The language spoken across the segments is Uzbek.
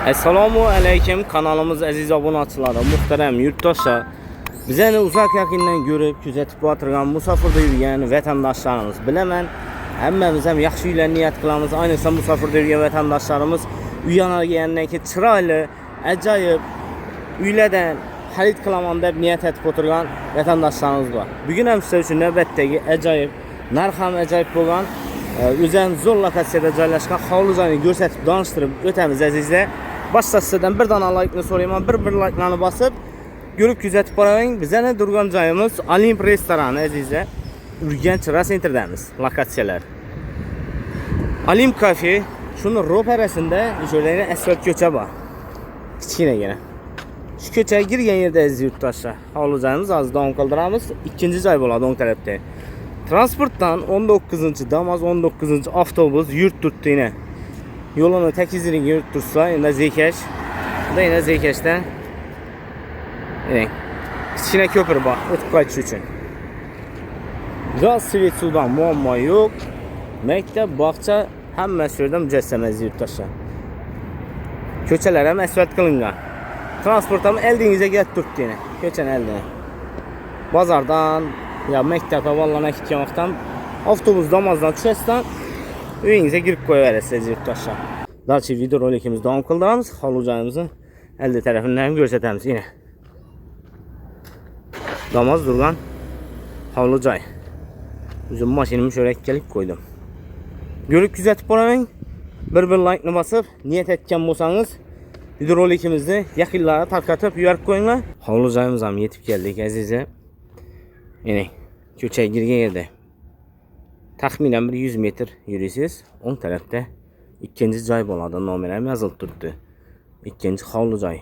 Assalomu alaykum kanalımız aziz obunachilar, muhtaram yurtdoshlar. Bizani uzoq yaqindan ko'rib, kuzatib o'tirgan, musofirda yurgan vatandoshlarimiz bilaman. Hammamiz ham yaxshi uylarni niyat qilamiz. Ayniqsa musofirda yurgan vatandoshlarimiz uyanagandan keyin chiroyli, ajoyib uylardan xarid qilaman deb niyat etib o'tirgan vatandoshlarimiz bor. Bugun ham sizlar uchun navbatdagi ajoyib, narx ham ajoyib bo'lgan, o'zan zo'r lokatsiyada joylashgan hovli joyini ko'rsatib donishtirib o'tamiz azizlar. Boshqa sizdan bir dona like-ni so'rayman, bir like-larni bosib ko'rib kuzatib boravering. Bizning turgan joyimiz Olimp restorani azizlar. Urganch Rasentrdamiz lokatsiyalar. Olimp kafe, shuni ro'parasida jo'laygan asfalt ko'cha bor. Kichkinagina. Shu ko'chaga kirgan yerda aziz yurtdoshlar, hovli joyimiz hozir davom qildiramiz. Ikkinchi joy bo'ladi o'ng tarafda. Transportdan 19-Damas 19-avtobus yurt turtdina. Yo'lini takizning yurt tursa, endi Zekash. Bunda endi Zekashdan kichkina ko'pir bor, o'tib qaytish uchun. Gaz, svet, suvdan muammo yo'q. Maktab, bog'cha hammasi yerda mujassam aziz yurtdoshlar. Ko'chalar ham asfalt qilingan. Transport ham oldingizga kelib turibdi. Ko'chani oldinga. Bozordan ya maktabga vallahi ketgan vaqtdan avtobus Damazdan tushasdan uyingizga kirib qo'yaverasiz yurtdoshlar. Dalchi video rolikimizni davom qildiramiz. Hovli joyimizni elde tarafini ham ko'rsatamiz yine. Damaz durgan hovli joy. O'zim mashinamni shunday kelib qo'ydim. Ko'rib kuzatib boravering. Bir like-ni bosib, niyat etgan bo'lsangiz, video rolikimizni yaqinlarga tarqatib yuborib qo'yinglar. Hovli joyimiz ham yetib keldik azizlar. Yine ko'chaga girgan yerda taxminan 100 metr yurasiz. O'ng tarafda ikkinchi joy bo'ladi, nomer ham yozilib turibdi. Ikkinchi hovli joy.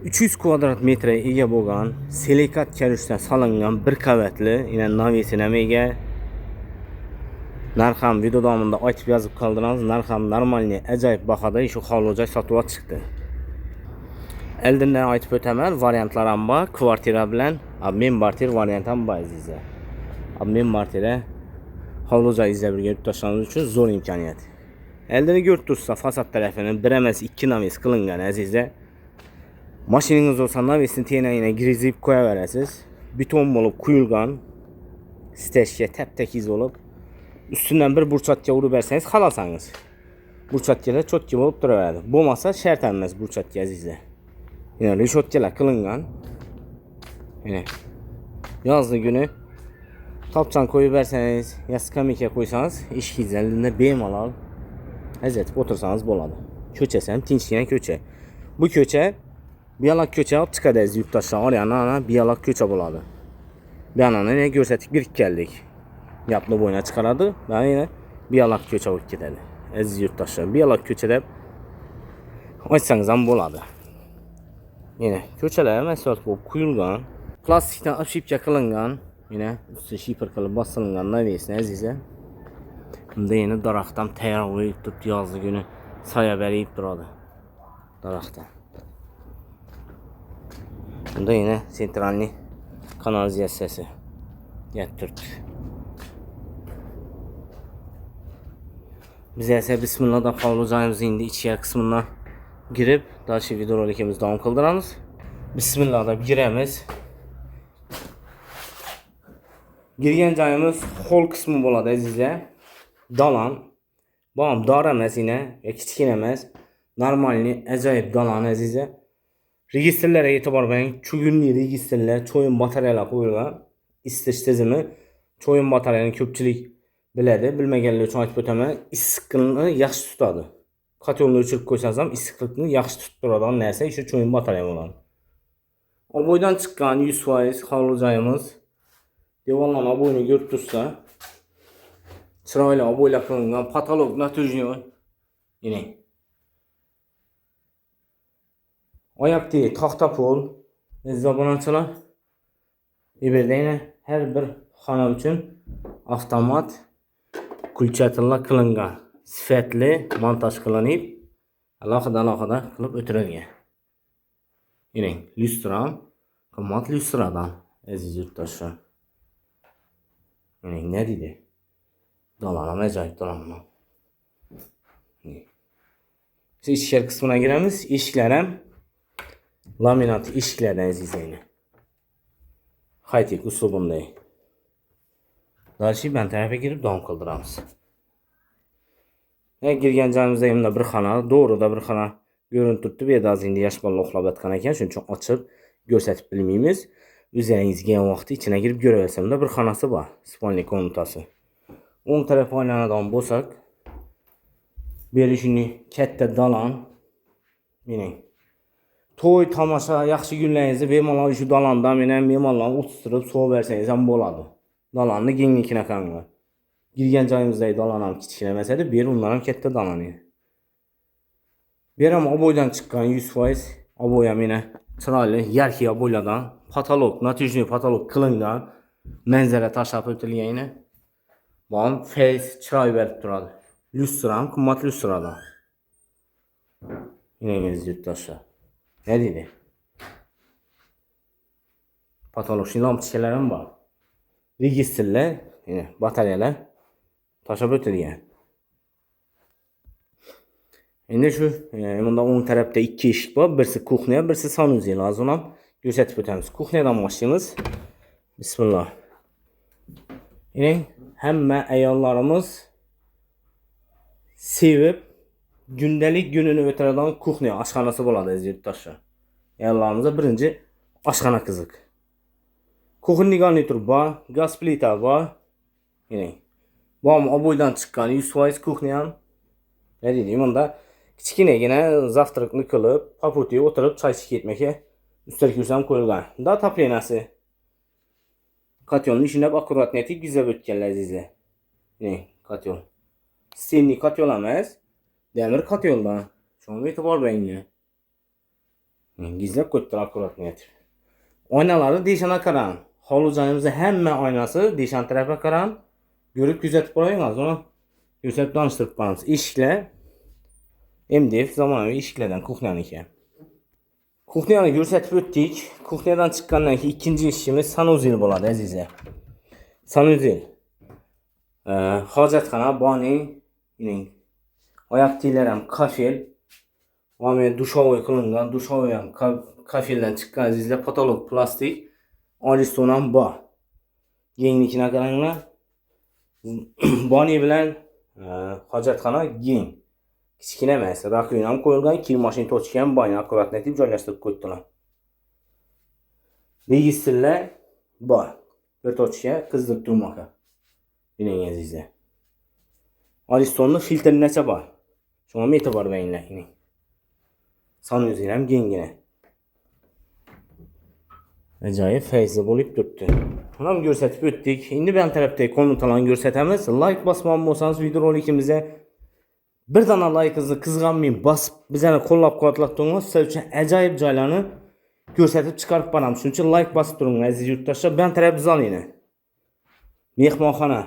300 kvadrat metrga ega bo'lgan, silikat karushdan solingan bir qavatli, yana navesini ham ega. Narx ham video davomida aytib yozib qoldiramiz. Narx ham normalni ajoyib bahoda shu hovli joy sotib chiqdi. Eldindan aytib o'taman, variantlar ham bor, kvartira bilan obmen barter variant ham bor azizlar. Obmen bartera hovli joy izlab yurgan yurtdoshlarimiz uchun zo'r imkoniyat. Eldini ko'rib tursa, fasad tarafini bir emas, ikki naves qilingan azizlar. Mashinangiz bo'lsa, navesni tenayina girgizib qo'yaverasiz. Beton bo'lib quyilgan, steshga tap-takiz bo'lib, ustidan bir burchatga urib bersangiz, xalasangiz. Burchatkalar cho'tki bo'lib turaveradi. Bo'lmasa, shart emas burchatga azizlar. Yine rishotkalar qilingan. Yine yozgi kuni topchan qo'yib bersangiz, ya skameyka qo'ysangiz, ishingizda bemalol ajratib o'tirsangiz bo'ladi. Ko'chasi ham tinchgina ko'cha. Bu ko'cha biyalak ko'cha olib chiqadi aziz yurtdoshlar. Oriyana biyalak ko'cha bo'ladi. Bu anani ko'rsatib kirib keldik. Gapni bo'yna chiqaradi, va yana biyalak ko'cha bo'lib ketadi. Aziz yurtdoshlar, biyalak ko'cha deb aytsangiz ham bo'ladi. Yine ko'chalar ham asfalt bo'lib quyilgan, plastikdan obshipka qilingan, yine usti shifr qilib bosilgan navesni azizlar. Bunda yana daraxt ham tayyor bo'lib turibdi, yozgi kuni soya berib turadi daraxtdan. Bunda yana sentralniy kanalizatsiyasi turibdi. Biz esa bismillahdan hovli joyimizning endi ichki qismidan girib, dalchi video rolikimizni davom qildiramiz. Bismillah deb giramiz. Girgan joyimiz hol qismi bo'ladi azizlar. Dalan. Bu ham dar emas, yine kichkina emas. Normalni ajoyib dalan azizlar. Registrlarga e'tibor bering. Chugunli registrlar, cho'yin batareyalar qo'yilgan. Isitish tizimi, cho'yin batareyani ko'pchilik biladi. Bilmaganlar uchun aytib o'taman, issiqlikni yaxshi tutadi. Kotelni o'chirib qo'ysangiz ham issiqlikni yaxshi tutib turadigan narsa shu cho'yin batareya bo'ladi. Oboydan chiqqan 100% hovli joyimiz. Devorlar oboyni ko'rib tursa, chiroyli oboylar qilingan, patolog natujniy. Yine oyapti taxta pol, izobonachilar. Bu yerda yana har bir xona uchun avtomat kulchatlar qilingan. Sifatli montaj qilinib, alohida qilib o'tirilgan. Yine lyustram, qimmat lyustradan aziz yurtdoshlar. Yine ne dedi? Dolanam ajoyib dolanam. İçkər kısmına giremiz. Eshiklar ham laminat eshiklardan azizlayni. High-tech uslubunda. Dalshi ben tarafa girib davom qildiramiz. Girgan joyimizda yana bir xona, to'g'rida bir xona ko'rinib turibdi. Bu yerda endi yosh bola uxlab yotgan ekan, shuning uchun ochib ko'rsatib bilmaymiz. O'zlaringiz kelgan vaqtda ichine girib ko'raversamda bir xonasi bor, spalniy komnatasi. O'ng taraf oynanadan bo'lsak, beri shuni katta dalan. Mening to'y tomosha yaxshi kunlaringizni bemalol shu dalandan men mehmonlarni o'tirib suv bersangiz ham bo'ladi. Dalanni kenglikini qaranglar. Girgan joyimizdagi dalan ham kichkina emasadi, bu yer undan ham katta dalan edi. Bu yer ham oboydan chiqqan 100%. Oboy ham yana chiroyli, yarki oboylardan, patolog, natijli patolog qilingan, manzara tashlab o'tilgan. Bu ham face chiroy berib turadi. Lustra ham qimmat lustradan. Yinangiz yurtdoshlar. Ne dedi? Patolog lampochkalar ham bor. Registrlar, yine batareyalar tashlab o'tilgan. Endi shu bunda o'ng tarafda ikki eshik bor, birisi kuxnya, birisi sanuzel. Hozir ham ko'rsatib o'tamiz. Kuxnyadan boshlaymiz. Bismillah. Yine hamma ayollarimiz sevib gündalik gününü o'tiradigan kuxnya oshxonasi bo'ladi aziz yurtdoshlar. Ayollarimizga birinchi oshxona qiziq. Kuxnya garnitur bor, gaz plita bor. Yine bu ham oboydan chiqqan 100% kuxnya ham. Ne deydi? Bunda kichkinagina zavtrakni qilib, poputiga o'tirib choy ichib ketmakka ustalga ham qo'yilgan. Da toplenasi. Kotyolni ishonib akkuratni gizlab o'tganlar azizlar. Yine kotyol. Sistemli kotyol emas, demir kotyoldan. Shunga e'tibor beringlar. Gizlab qo'yibdilar akkuratni. Oynalari deshana qarang. Hovli-joyimizda hamma oynasi deshan tarafga qarang. Ko'rib kuzatib qo'yinglar. Uni ko'rsatib tanishtirib qo'yamiz. Eshiklar MDF zamonaviy eshiklardan kuxnyaniki. Kuxnyani ko'rsatib o'tdik. Kuxnyadan chiqqandan keyin ikkinchi eshigimiz sanuzel bo'ladi azizlar. Sanuzel. Hojatxona, boni, oyoq kiyimlar ham kafel. Va men dushovoy qilingan, dushovoy ham kafeldan chiqqan azizlar, patolog plastik. Oliston ham bor. Kenglikini qaranglar. Boni bilan hojatxona keng. Kichkina emas, rakovina ham qo'yilgan, kiyim mashina to'chgan, boni akkuratni etib joylashtirib qo'ydilar. Registrlar bor. Bir to'chga qizdirib turmoqqa. Biling azizlar. Olistonni filtrnacha bor. Shunga e'tibor beringlar. Sanuzel ham kengina. Ajoyib fayzli bo'lib turibdi. Buni ham ko'rsatib o'tdik. Endi bu tarafdagi komnatalarni ko'rsatamiz. Like bosmoqchi bo'lsangiz videorolikimizga bir dana like'ingizni qizg'anmay bosib, bizani qo'llab-quvvatlab turing. Sizlar uchun ajoyib joylarni ko'rsatib chiqarib boramiz. Shuning uchun like bosib turing aziz yurtdoshlar. Bu taraf zalini. Mehmonxona.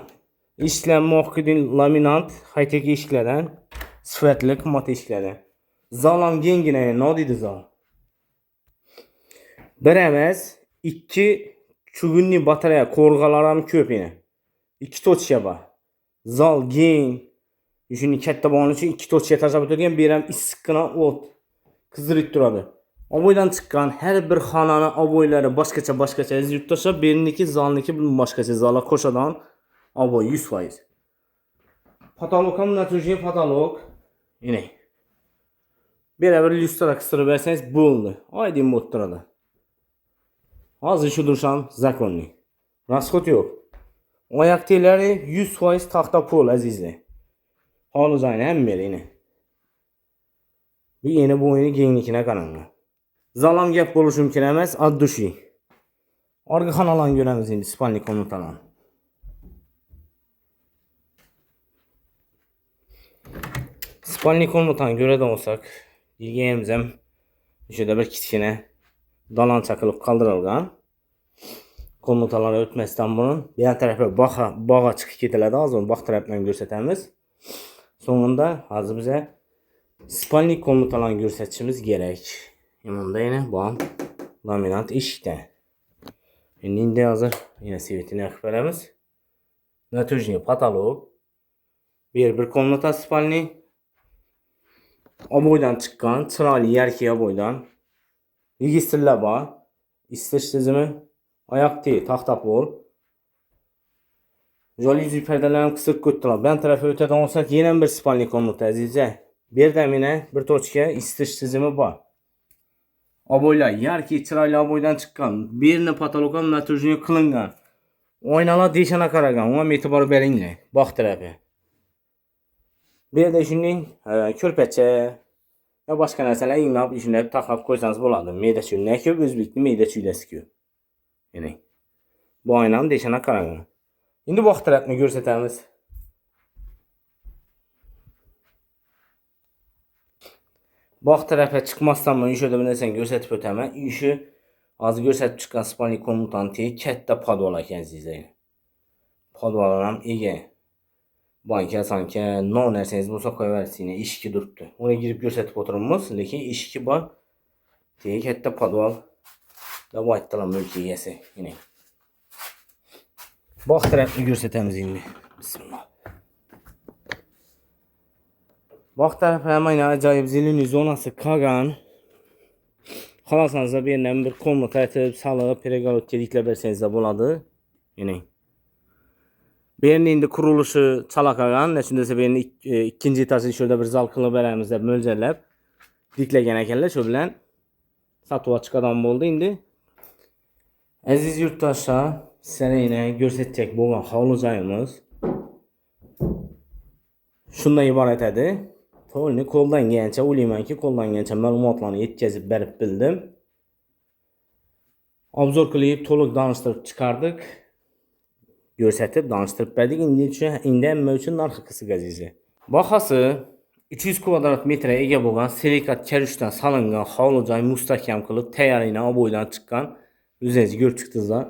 Eshiklar muhokidin laminat, high-tech eshiklardan, sifatli qimmat eshiklardan. Zal ham kengina, nodidi zal. Bir emas, ikki chugunli batareya qo'rg'alar ham ko'p yana. Ikki to'chka bor. Zal keng. Shuni katta bo'lgani uchun ikki to'chka tashlab o'tilgan, bu ham issiqqina o't qizdirib turadi. Oboydan chiqqan har bir xonani oboylari boshqacha aziz yurtdoshlar, berniki, zalniki boshqacha, zallar qo'shadan oboy 100%. Patolog ham natijli patolog. Yine. Bir lustra qistirib bersangiz bo'ldi. Oydin bo'lib turadi. Hozir shu dursham zakonli. Rasxot yo'q. Oyoq telari 100% taxta pol azizlar. Hovli-joyni ham berayni. Bu yeni bo'yini kenglikini qaranglar. Zalam gap bo'lishi mumkin emas, addushi. Orqa xonalarni ko'ramiz endi, spalniy komnatalarni. Spalniy komnatani ko'radigan bo'lsak, yig'imiz ham o'shada bir kichkina dalancha qilib qoldirilgan. Komnatalar o'tmasdan burun bu tarafga bog'a chiqib ketiladi. Hozir bog' tarafdan ko'rsatamiz. So'ngida hozir biza spalniy komnatalarni ko'rsatishimiz kerak. Bunda yana bu laminat eshikda. Endi hozir yana svetini yoqib beramiz. Natujniy patolog. Bir komnata spalniy. Aboydan chiqqan, chiroyli yarki aboydan. Registrlar bor. Isitish tizimi, oyoq teg, taxta pol. Jaluzi perdalarini qisib ko'tdilar. Ben tarafı o'tadigan olsak, yana bir spalni komnata azizlar. Bu yerda mena bir tochka isitish tizimi bor. Aboylar yarki chiroyli aboydan chiqqan. Bu yerni patologam naturjniy qilingan. Oynalar deshana qaragan. Unga e'tibor beringlar. Boq tarafi. Bu yerda shunday ko'rpacha ya boshqa narsalar inglab, ishonib taqab qo'ysangiz bo'ladi. Meyda chuylar ko'p, o'zbekning meyda chuylasi ko'p. Yana. Bu oynam deshana qaragan. Endi boq tarafni ko'rsatamiz. Boq tarafga chiqmasdan men o'sha bir narsani ko'rsatib o'taman. Ishi hozir ko'rsatib chiqqan spalni komutanti katta podval ekan azizlar. Podval ham ega. Banka sanki no narsangiz bo'lsa qo'yaversiniz, eshikka turibdi. Uni girib ko'rsatib o'tiramiz, lekin eshikki bor. Katta podval. Deb aytdilar mulk egasi. Yana. Boq tarafni ko'rsatamiz endi. Bismillah. Boq tarafi ham ajoyib zilli zonasi qolgan. Xohlasangiz bu yerdan bir komnata aytib, salib, перегородка tiklab bersangiz bo'ladi. Yana. Bu yerning endi qurilishi chala qolgan. Shunda bu yerni ikkinchi etajda shurda bir zal qilib beramiz deb mo'ljallab tiklagan ekanlar. Shu bilan sotib chiqadan bo'ldi endi. Aziz yurtdoshlar, sizlarga ko'rsatsak bo'lgan hovli joyimiz shundan iborat edi. To'g'ri, qo'ldan kelgancha o'ylaymanki, qo'ldan kelgancha ma'lumotlarni yetkazib berib bildim. Obzor qilib, to'liq danishtirib chiqardik. Ko'rsatib, danishtirib berdik. Endi nima uchun narxi qisqa azizlar. Bahasi 300 kvadrat metr ega bo'lgan silikat karushdan solingan hovli joy mustahkam qilib tayyorlangan aboydan chiqqan. O'zingiz ko'rib chiqdingizlar.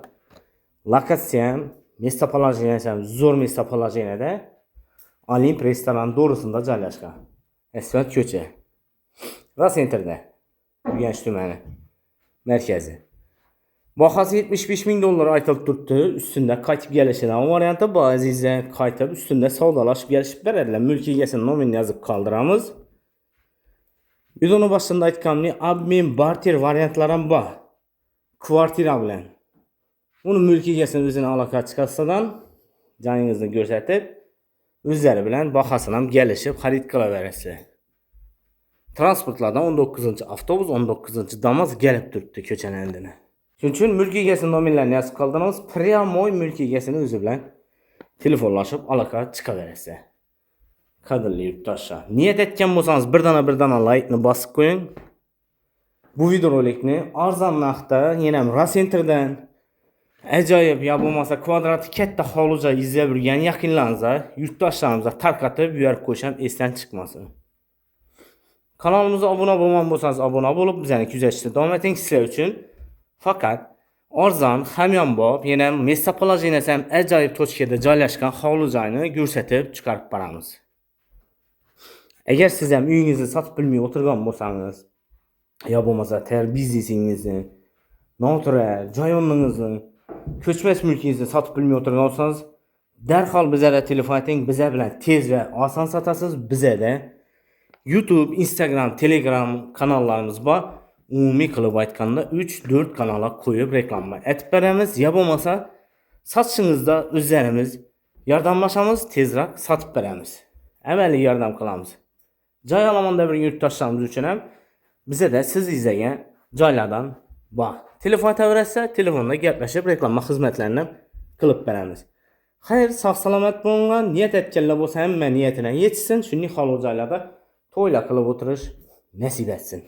Lokatsiyam, местоположение ham zo'r местоположениеda Olimp restoran do'risida joylashgan. Asfalt ko'cha. Rasenterda. Urganch tumani markazi. Bahasi $75,000 aytilib turibdi. Ustida qaytib kelishidan varianti bor azizlar. Qaytib ustida savdolashib kelishib beradilar. Mulk egasining nomini yozib qoldiramiz. Videoni boshida aytganimdek, obmen barter variantlari ham bor. Kvartira bilan. Uni mulk egasini o'zini aloqa chiqarsadan joyingizni ko'rsatib, o'zlari bilan bahasini ham kelishib xarid qilaverasizlar. Transportlardan 19-avtobus, 19-Damas kelib turibdi ko'chaning oldina. Shuning uchun mulk egasining nomerlarini yozib qoldiramiz. Pryamoy mulk egasini o'zi bilan telefonlashib aloqa chiqaverasizlar. Qadrli yurtdoshlar, niyat etgan bo'lsangiz birdana like ni bosib qo'ying. Bu videorolikni arzon narxda, yana ham Rasenterdan ajoyib ya bo'lmasa kvadrati katta hovli joy izlab yurgan yaqinlaringizga, yurtdoshlarimizga tarqatib yuborib qo'ysham esdan chiqmasin. Kanalimizga obuna bo'lmagan bo'lsangiz obuna bo'lib, bizani kuzatishda davom eting. Sizlar uchun faqat arzon, hamyonbop, yana местоположениеsi ham ajoyib tochkada joylashgan hovli joyni ko'rsatib chiqarib boramiz. Agar siz ham uyingizni sotib bilmay o'tirgan bo'lsangiz, ya bo'lmasa tayyor biznesingizni, noturar joy o'rningizni, ko'chmas mulkingizni sotib bilmay o'tirgan bo'lsangiz, darhol bizga telefon eting. Bizlar bilan tez va oson sotasiz. Bizda YouTube, Instagram, Telegram kanallarimiz bor. Umumiy qilib aytganda 3-4 kanallar qo'yib reklama aytib beramiz. Ya bo'lmasa sotishingizda o'zlarimiz yordamlashamiz, tezroq sotib beramiz. Amaliy yordam qilamiz. Joy olamonda bir yurtdoshlarimiz uchun ham bizda siz izlagan joylardan bor. Telefon tavrasa, telefonda gaplashib reklama xizmatlarini qilib beramiz. Xayr, sog' salomat bo'lgan, niyat etganlar bo'lsa hamma niyatini yetsin, shunday xalq joylarda to'ylar qilib o'tirish nasib etsin.